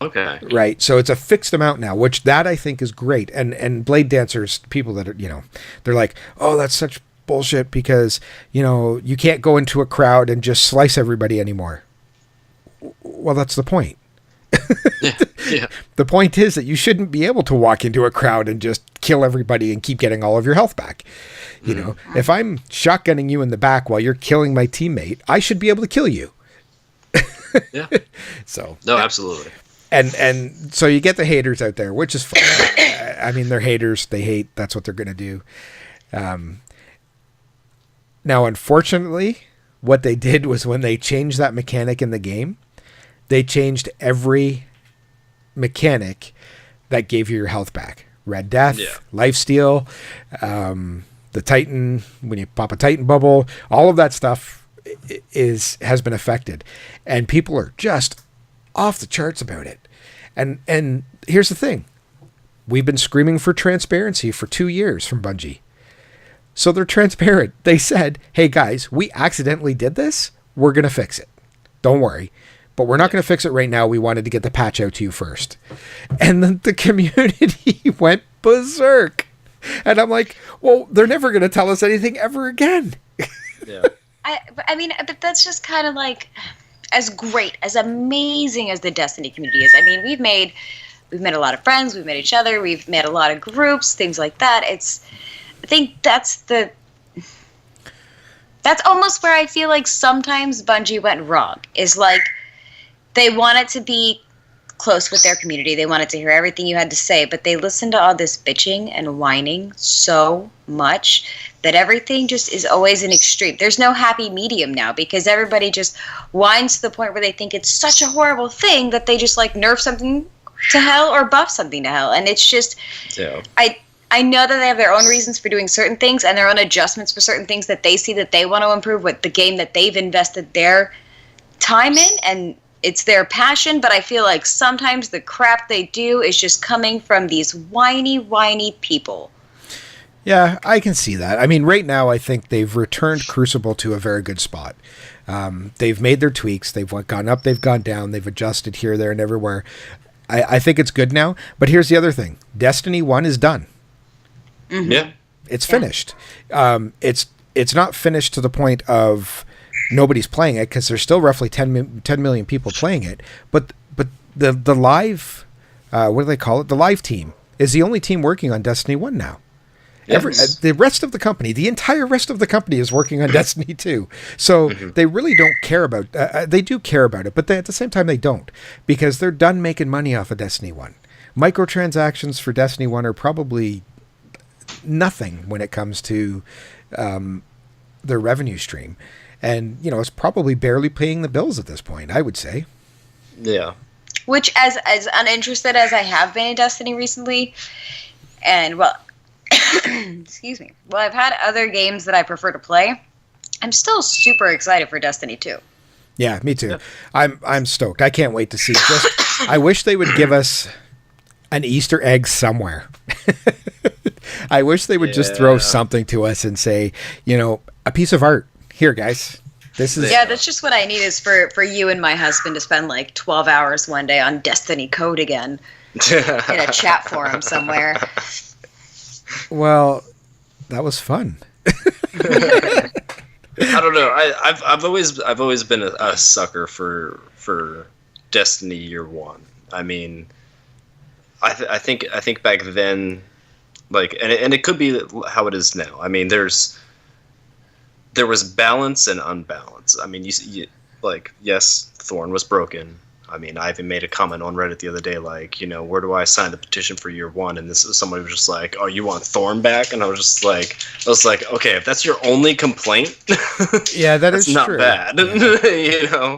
Okay. Right. So it's a fixed amount now, which that I think is great. And Blade Dancers, people that are, they're like, oh, that's such bullshit because, you can't go into a crowd and just slice everybody anymore. Well, that's the point. Yeah. The point is that you shouldn't be able to walk into a crowd and just kill everybody and keep getting all of your health back. If I'm shotgunning you in the back while you're killing my teammate, I should be able to kill you. Yeah. So. No, absolutely. And so you get the haters out there, which is fine. I mean, they're haters. They hate. That's what they're going to do. Now, unfortunately, what they did was when they changed that mechanic in the game, they changed every mechanic that gave you your health back. Red Death, Lifesteal, the Titan, when you pop a Titan bubble, all of that stuff has been affected. And people are just off the charts about it. And here's the thing. We've been screaming for transparency for 2 years from Bungie. So they're transparent. They said, hey guys, we accidentally did this. We're going to fix it. Don't worry. But we're not going to fix it right now. We wanted to get the patch out to you first. And then the community went berserk. And I'm like, well, they're never going to tell us anything ever again. Yeah. I mean, but that's just kind of like, as great, as amazing as the Destiny community is. I mean, we've made a lot of friends. We've met each other. We've met a lot of groups, things like that. I think that's almost where I feel like sometimes Bungie went wrong. Is like they wanted to be close with their community. They wanted to hear everything you had to say, but they listened to all this bitching and whining so much that everything just is always an extreme. There's no happy medium now because everybody just whines to the point where they think it's such a horrible thing that they just like nerf something to hell or buff something to hell. And it's just, I know that they have their own reasons for doing certain things and their own adjustments for certain things that they see that they want to improve with the game that they've invested their time in, and it's their passion. But I feel like sometimes the crap they do is just coming from these whiny people. Yeah, I can see that. I mean, right now, I think they've returned Crucible to a very good spot. They've made their tweaks. They've gone up, they've gone down. They've adjusted here, there, and everywhere. I think it's good now. But here's the other thing. Destiny 1 is done. Mm-hmm. Yeah. It's finished. It's not finished to the point of nobody's playing it because there's still roughly 10 million people playing it. But the live, what do they call it? The live team is the only team working on Destiny 1 now. Yes. The rest of the company, the entire rest of the company is working on Destiny 2. So they really don't care about, they do care about it, but at the same time they don't, because they're done making money off of Destiny 1. Microtransactions for Destiny 1 are probably nothing when it comes to their revenue stream. And, it's probably barely paying the bills at this point, I would say. Yeah. Which, as uninterested as I have been in Destiny recently, and, well, excuse me. Well, I've had other games that I prefer to play. I'm still super excited for Destiny 2. Yeah, me too. I'm stoked. I can't wait to see. I wish they would give us an Easter egg somewhere. I wish they would just throw something to us and say, a piece of art. Here, guys. This is that's just what I need is for you and my husband to spend like 12 hours one day on Destiny code again in a chat forum somewhere. Well, that was fun. I don't know. I've always been a sucker for Destiny Year One. I mean, I think back then, like, and it could be how it is now. I mean, there was balance and unbalance. I mean, you like, yes, Thorn was broken. I mean, I even made a comment on Reddit the other day, like, where do I sign the petition for Year One? And this is somebody was just like, oh, you want Thorn back? And I was like, okay, if that's your only complaint, yeah, that's not true. bad, Yeah.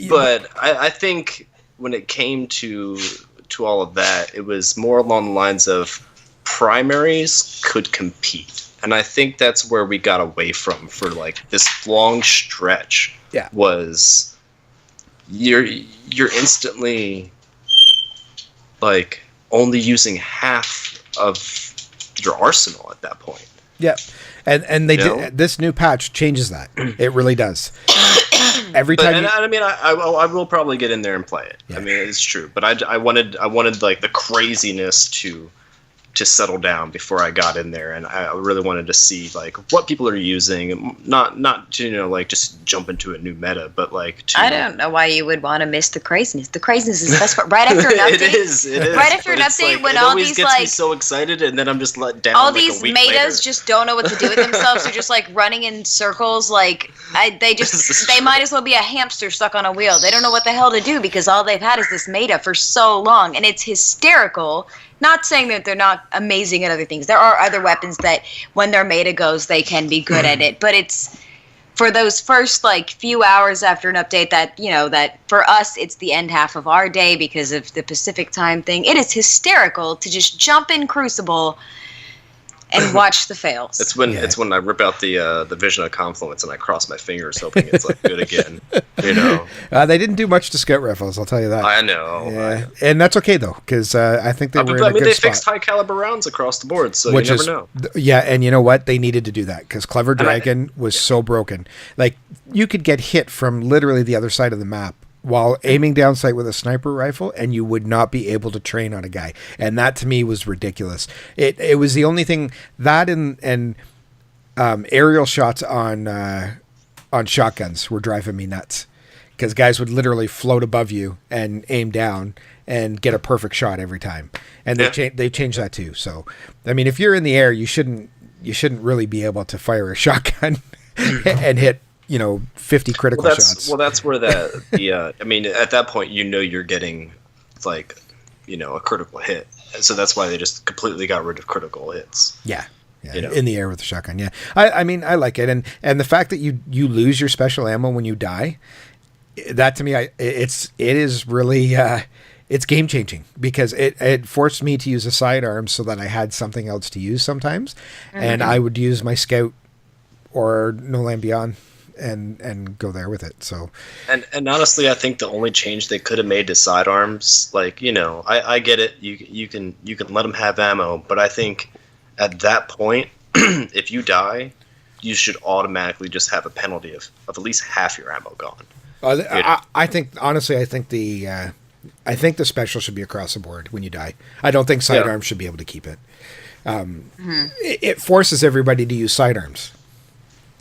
But I think when it came to all of that, it was more along the lines of primaries could compete. And I think that's where we got away from for like this long stretch. Yeah. Was you're instantly like only using half of your arsenal at that point. Yeah. And they did, this new patch changes that. It really does. Every time. I mean, I will probably get in there and play it. Yeah. I mean, it's true. But I wanted like the craziness to settle down before I got in there, and I really wanted to see like what people are using, not to like just jump into a new meta, but like to... I don't know why you would want to miss the craziness. The craziness is the best part. Right after an update, it is. Right after an update, like, when all these gets me so excited, and then I'm just let down. All like these a week metas later. just don't know what to do with themselves. They're just like running in circles. Like they might as well be a hamster stuck on a wheel. They don't know what the hell to do because all they've had is this meta for so long, and it's hysterical. Not saying that they're not amazing at other things. There are other weapons that when their meta goes, they can be good at it. But it's for those first like few hours after an update that, that for us, it's the end half of our day because of the Pacific time thing. It is hysterical to just jump in Crucible and watch the fails. It's when I rip out the Vision of Confluence and I cross my fingers hoping it's like good again. They didn't do much to scout rifles, I'll tell you that. I know. Yeah. And that's okay though, because I think they were in a good they spot. fixed high caliber rounds across the board, so you never know. Yeah, and you know what? They needed to do that because Clever Dragon was so broken. Like you could get hit from literally the other side of the map while aiming down sight with a sniper rifle, and you would not be able to train on a guy. And that to me was ridiculous. It was the only thing that and aerial shots on shotguns were driving me nuts because guys would literally float above you and aim down and get a perfect shot every time. And they changed that too. So, I mean, if you're in the air, you shouldn't really be able to fire a shotgun and hit 50 critical shots. Well, that's where I mean, at that point, you're getting like, a critical hit. So that's why they just completely got rid of critical hits. Yeah. In the air with the shotgun. Yeah. I mean, I like it. And the fact that you lose your special ammo when you die, that to me, it is really, it's game changing because it forced me to use a sidearm so that I had something else to use sometimes. Mm-hmm. And I would use my scout or No Land Beyond and go there with it. So and honestly, I think the only change they could have made to sidearms, like I get it, you can let them have ammo, but I think at that point, if you die, you should automatically just have a penalty of at least half your ammo gone. I think the special should be across the board when you die. I don't think sidearms should be able to keep it. It forces everybody to use sidearms.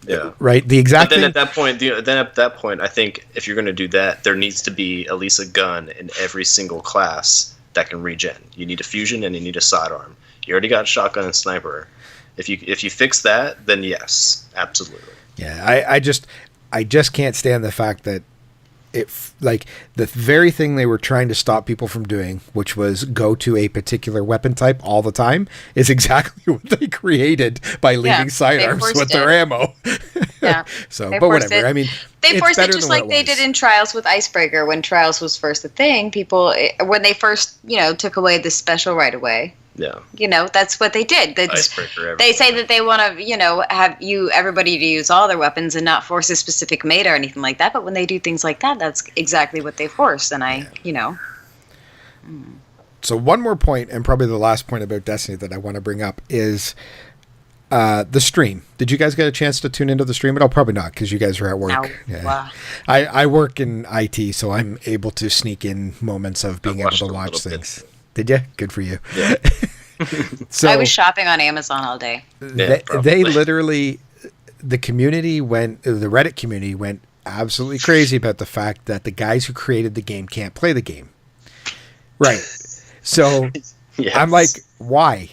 Yeah. Right. The exact. But then thing, at that point, I think if you're going to do that, there needs to be at least a gun in every single class that can regen. You need a fusion and you need a sidearm. You already got shotgun and sniper. If you fix that, then yes, absolutely. Yeah. I just can't stand the fact that like the very thing they were trying to stop people from doing, which was go to a particular weapon type all the time, is exactly what they created by leaving sidearms with their ammo. Yeah. So, but whatever. It. I mean, they forced it just like they did in Trials with Icebreaker. When Trials was first a thing, people, when they first, took away the special right away. Yeah. That's what they did. They say that they want to, have everybody to use all their weapons and not force a specific mate or anything like that. But when they do things like that, that's exactly what they force. And So one more point, and probably the last point about Destiny that I want to bring up is the stream. Did you guys get a chance to tune into the stream at all? Probably not, because you guys are at work. No. Yeah. Wow. I work in IT, so I'm able to sneak in moments of being able to watch things. Did you? Good for you. Yeah. So I was shopping on Amazon all day. They literally, the Reddit community went absolutely crazy about the fact that the guys who created the game can't play the game. Right. So Yes. I'm like, why?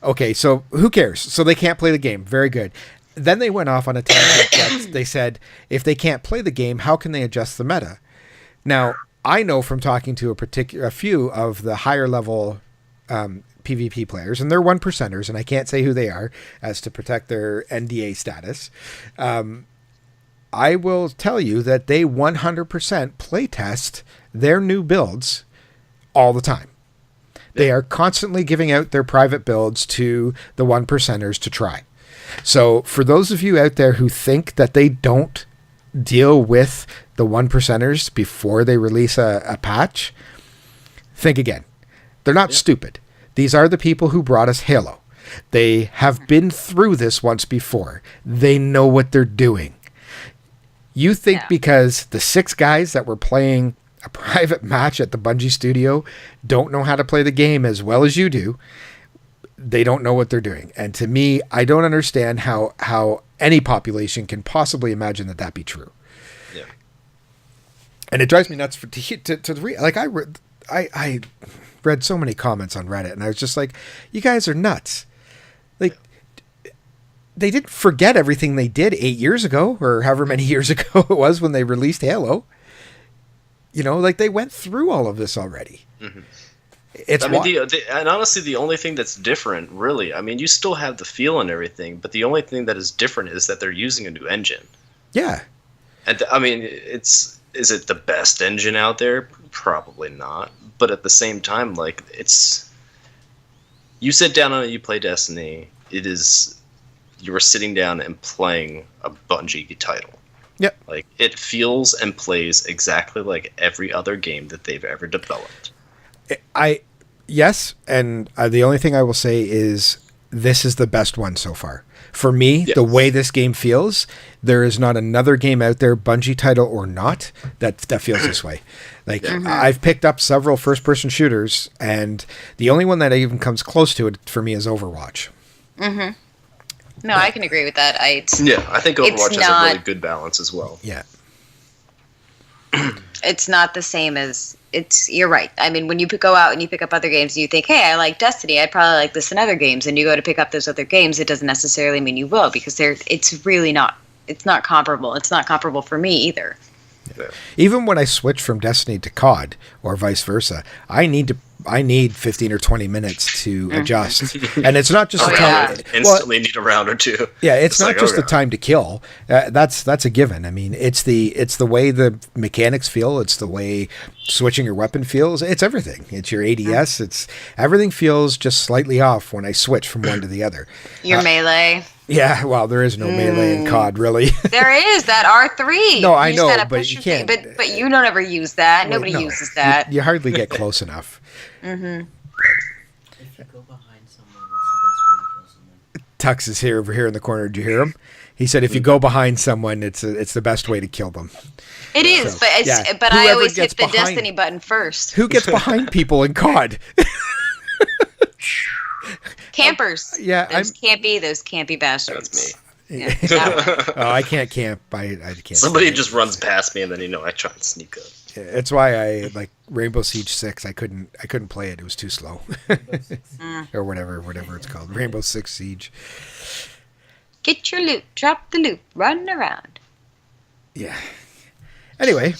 Okay, so who cares? So they can't play the game. Very good. Then they went off on a tangent that they said, if they can't play the game, how can they adjust the meta? Now, I know from talking to a few of the higher level PvP players, and they're 1%ers, and I can't say who they are as to protect their NDA status. I will tell you that they 100% playtest their new builds all the time. They are constantly giving out their private builds to the 1%ers to try. So for those of you out there who think that they don't deal with the 1%ers before they release a patch, think again. They're not stupid. These are the people who brought us Halo. They have been through this once before. They know what they're doing. You think because the 6 guys that were playing a private match at the Bungie studio don't know how to play the game as well as you do, they don't know what they're doing. And to me, I don't understand how any population can possibly imagine that be true. Yeah. And it drives me nuts I read so many comments on Reddit, and I was just like, you guys are nuts. Like, they didn't forget everything they did 8 years ago, or however many years ago it was when they released Halo. They went through all of this already. Mm-hmm. And honestly, the only thing that's different, really, you still have the feel and everything, but the only thing that is different is that they're using a new engine. Yeah. And is it the best engine out there? Probably not. But at the same time, you sit down and you play Destiny. You are sitting down and playing a Bungie title. Yep. It feels and plays exactly like every other game that they've ever developed. Yes, and the only thing I will say is this is the best one so far. For me, the way this game feels, there is not another game out there, Bungie title or not, that feels this way. I've picked up several first-person shooters, and the only one that even comes close to it for me is Overwatch. Mm-hmm. No, I can agree with that. I think Overwatch has a really good balance as well. Yeah. It's not the same as you're right. When you go out and you pick up other games and you think, hey, I like Destiny, I'd probably like this in other games, and you go to pick up those other games, it doesn't necessarily mean you will, because it's really not, it's not comparable. It's not comparable for me either. Yeah. Even when I switch from Destiny to COD or vice versa, I need 15 or 20 minutes to adjust. And it's not just instantly need a round or two. Yeah, it's not just the time to kill. That's a given. It's the way the mechanics feel. It's the way switching your weapon feels. It's everything. It's your ADS. It's everything feels just slightly off when I switch from one to the other. Your melee. Yeah, well, there is no melee in COD, really. There is that R3. No, I know, but you can't. But you don't ever use that. Nobody uses that. You hardly get close enough. Mm-hmm. If you go behind someone, that's the best way to kill someone. Tux is here over here in the corner. Did you hear him? He said, "If you go behind someone, it's the best way to kill them." It is, but I always hit the Destiny button first. Who gets behind people in COD? Campers. Yeah, those campy bastards. That's me. Yeah, that one. I can't camp. I can't. Somebody just runs past me, and then I try and sneak up. It's why I like Rainbow Siege 6. I couldn't play it. It was too slow, or whatever it's called. Rainbow Six Siege. Get your loot. Drop the loot. Run around. Yeah. Anyway,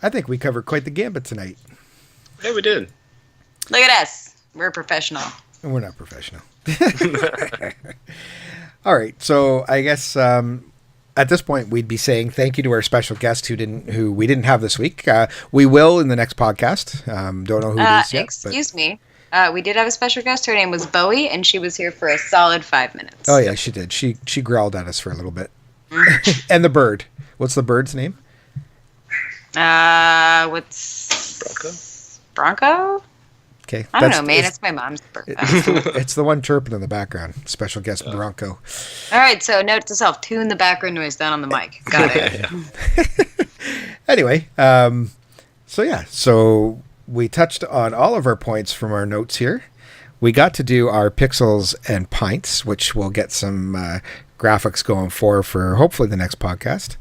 I think we covered quite the gambit tonight. Yeah, we did. Look at us. We're professional. We're not professional. All right, so I guess at this point we'd be saying thank you to our special guest who we didn't have this week. We will in the next podcast. Don't know who it is yet. Excuse me. We did have a special guest. Her name was Bowie, and she was here for a solid 5 minutes. Oh yeah, she did. She growled at us for a little bit. And the bird. What's the bird's name? What's Bronco? Okay. I don't know, man. It's my mom's bird. It's the one chirping in the background. Special guest Bronco. All right, so note to self: tune the background noise down on the mic. Got it. Anyway, so we touched on all of our points from our notes here. We got to do our pixels and pints, which we'll get some graphics going for hopefully the next podcast.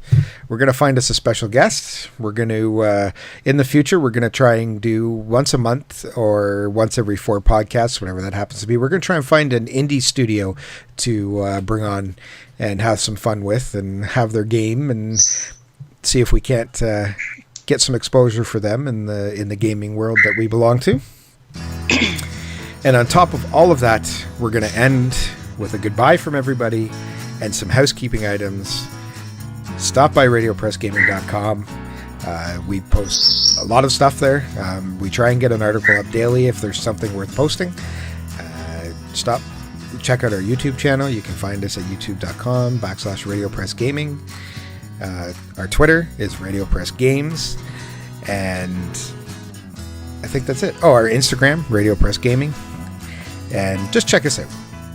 We're going to find us a special guest. We're going to, in the future, we're going to try and do once a month or once every 4 podcasts, whatever that happens to be. We're going to try and find an indie studio to bring on and have some fun with and have their game and see if we can't get some exposure for them in the gaming world that we belong to. And on top of all of that, we're going to end with a goodbye from everybody and some housekeeping items. Stop by RadioPressGaming.com. We post a lot of stuff there. We try and get an article up daily if there's something worth posting. Check out our YouTube channel. You can find us at youtube.com/RadioPressGaming. Our Twitter is RadioPressGames. And I think that's it. Oh, our Instagram, RadioPressGaming. And just check us out.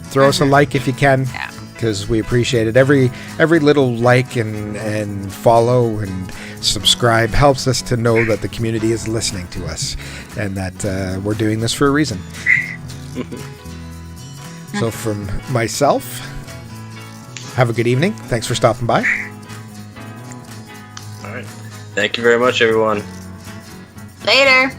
Throw us a like if you can. Yeah. Because we appreciate it. Every little like and follow and subscribe helps us to know that the community is listening to us and that we're doing this for a reason. So from myself, have a good evening. Thanks for stopping by. All right. Thank you very much, everyone. Later.